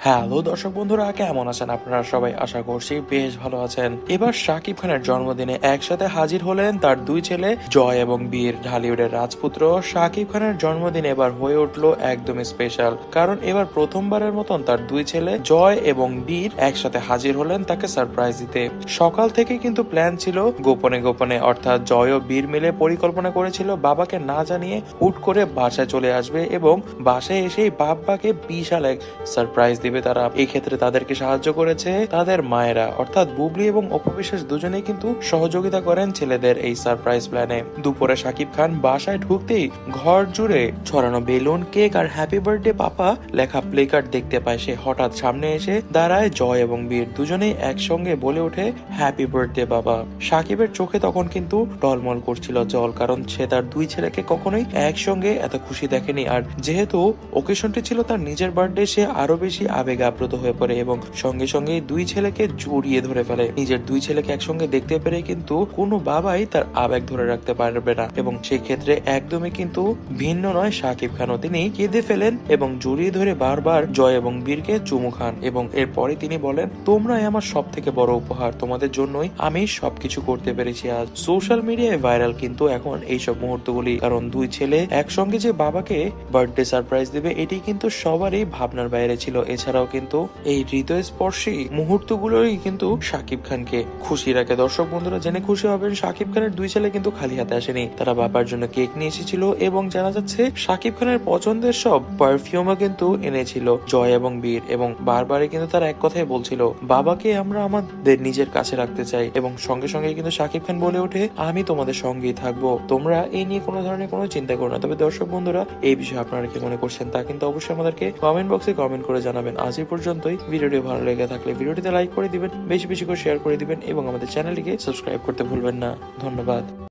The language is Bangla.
হ্যালো দর্শক বন্ধুরা, কেমন আছেন আপনারা সবাই? আশা করছি বেশ ভালো আছেন। এবার শাকিব খানের জন্মদিনে একসাথে হাজির হলেন তার দুই ছেলে জয় এবং বীর। ঢালিউডের রাজপুত্র শাকিব খানের জন্মদিন এবার হয়ে উঠলো একদমই স্পেশাল, কারণ এবার প্রথমবারের মতন তার দুই ছেলে জয় এবং বীর একসাথে হাজির হলেন তাকে সারপ্রাইজ দিতে। সকাল থেকে কিন্তু প্ল্যান ছিল গোপনে গোপনে, অর্থাৎ জয় ও বীর মিলে পরিকল্পনা করেছিল বাবাকে না জানিয়ে হুট করে বাসায় চলে আসবে এবং বাসায় এসেই বাবাকে বিশাল এক সারপ্রাইজ দিবে তারা। এই ক্ষেত্রে তাদেরকে সাহায্য করেছে তাদের মায়েরা, অর্থাৎ বুবলি এবং অপু বিশ্বাস দুজনেই কিন্তু সহযোগিতা করেন ছেলেদের এই সারপ্রাইজ প্ল্যানে। দুপুরে শাকিব খান বাসায় ঢুকতেই ঘর জুড়ে ছড়ানো বেলুন, কেক আর হ্যাপি বার্থডে পাপা লেখা প্লে কার্ড দেখতে পায়। সে হঠাৎ সামনে এসে দাঁড়ায় জয় এবং বীর, দুজনেই একসঙ্গে বলে ওঠে হ্যাপি বার্থডে বাবা। শাকিবের চোখে তখন কিন্তু টলমল করছিল জল, কারণ সে তার দুই ছেলেকে কখনোই একসঙ্গে এত খুশি দেখেনি। আর যেহেতু ওকেশনটি ছিল তার নিজের বার্থডে, সে আরো বেশি আবেগ আপ্লুত হয়ে পড়ে এবং সঙ্গে সঙ্গে দুই ছেলেকে জড়িয়ে ধরে ফেলে। নিজের দুই ছেলেকে একসঙ্গে দেখতে পেরে কিন্তু কোনো বাবাই তার আবেগ ধরে রাখতে পারবে না, এবং সেই ক্ষেত্রে একদমই কিন্তু ভিন্ন নয় শাকিব খানও। তিনি কেঁদে ফেলেন এবং জড়িয়ে ধরে বারবার জয় এবং বীরকে চুমু খান, এবং এরপরে তিনি বলেন, তোমরাই আমার সব থেকে বড় উপহার, তোমাদের জন্যই আমি সবকিছু করতে পেরেছি আজ। সোশ্যাল মিডিয়ায় ভাইরাল কিন্তু এখন এইসব মুহূর্তগুলি, কারণ দুই ছেলে একসঙ্গে যে বাবাকে বার্থডে সারপ্রাইজ দেবে এটি কিন্তু সবারই ভাবনার বাইরে ছিল। এছাড়াও কিন্তু এই হৃদয়স্পর্শী মুহূর্তগুলোই কিন্তু শাকিব খানকে খুশি রাখে। দর্শক বন্ধুরা জেনে খুশি হবেন, শাকিব খানের দুই ছেলে কিন্তু খালি হাতে আসেনি, তারা বাবার জন্য কেক নিয়ে এসেছিল এবং জানা যাচ্ছে শাকিব খানের পছন্দের সব পারফিউমও কিন্তু এনেছিল জয় এবং বীর, এবং বারবারই কিন্তু তারা এক কথাই বলছিল বাবাকে আমরা আমাদের নিজের কাছে রাখতে চাই। এবং সঙ্গে সঙ্গে কিন্তু শাকিব খান বলে ওঠে, আমি তোমাদের সঙ্গেই থাকবো, তোমরা এই নিয়ে কোনো ধরনের কোনো চিন্তা করো না। তবে দর্শক বন্ধুরা, এই বিষয়ে আপনারা কি মনে করছেন তা কিন্তু অবশ্যই আমাদেরকে কমেন্ট বক্সে কমেন্ট করে জানাবেন। আজ এই পর্যন্তই। ভিডিওটি ভালো লেগে থাকলে ভিডিওটিতে লাইক করে দিবেন, বেশি বেশি করে শেয়ার করে দিবেন এবং আমাদের চ্যানেলটিকে সাবস্ক্রাইব করতে ভুলবেন না। ধন্যবাদ।